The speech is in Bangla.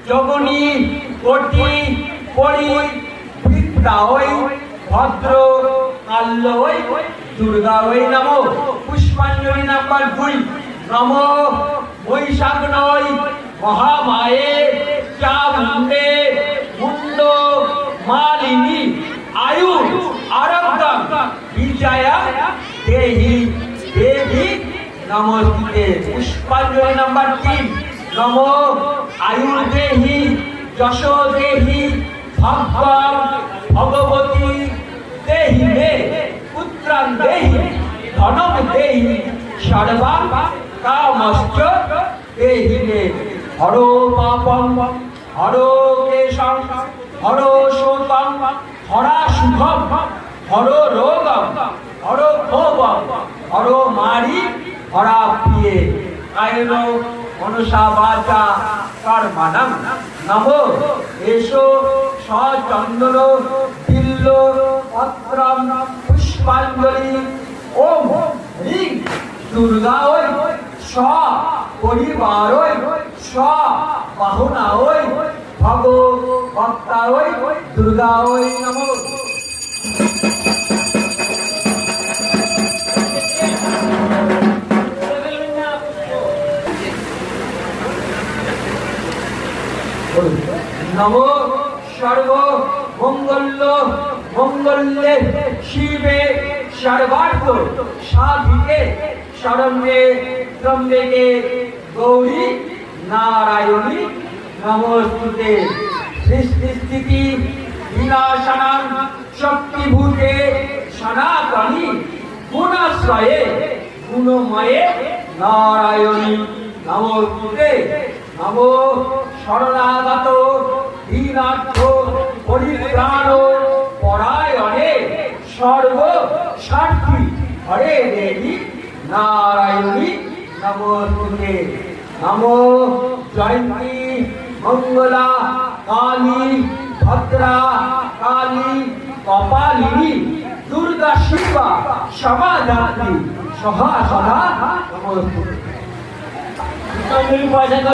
যোগিনী কোটি পরি বিদ্যা ওই ভদ্র কাল্য ওই দুর্গা ওই নমো। পুষ্পাঞ্জলি নাম্বার 2 নমো বৈশাখ নয় মহামায়ে চামুণ্ডে মুন্ড মালিনী আয়ু আরব্ধম বিজয়া দেহি দেবী নমস্তে। পুষ্পাঞ্জলি নাম্বার 3 নমো আয়ুর্দেহি যশো দেহি ভগবান ভগবতী দেহি মে পুত্রাং দেহি ধনম দেহি সর্বা কামশ্চ দেহি মে। হরো পাপং হরো কেশং হরো শোকং হরা সুখম হরো রোগম হরো ক্ষোভম হরো মারি হরা প্রিয়ে। কায়েন মনসা বাচা কর্মণং নমো এষো সচন্দন বিল্ল পত্রম পুষ্পাঞ্জলি। ওম হ্রিং দুর্গা ওই স পরিবার ওই স বাহনা ওই ভগবত্তা ওই দুর্গা ওই নমো। নমো সর্ব মঙ্গল মঙ্গলে শিবে সর্বার্থ সাধিকে শরণ্যে ত্রম্বকে গৌরী নারায়ণী নমস্তুতে। সৃষ্টি স্থিতি বিনাশনাং শক্তিভূতে সনাতনী গুণাশ্রয়ে গুণময়ে নারায়ণী নমস্তুতে। নমো শরণাগত দীনার্থ পরিত্রাণ পরায়ণে সর্ব সাক্ষী হরে দেবী নারায়ণী নমস্তুতে। নমো জয়ন্তী মঙ্গলা কালী ভদ্রা কালী কপালিনী দুর্গা শিবা সমাধাত্রী সহা সদা নমস্তুতে।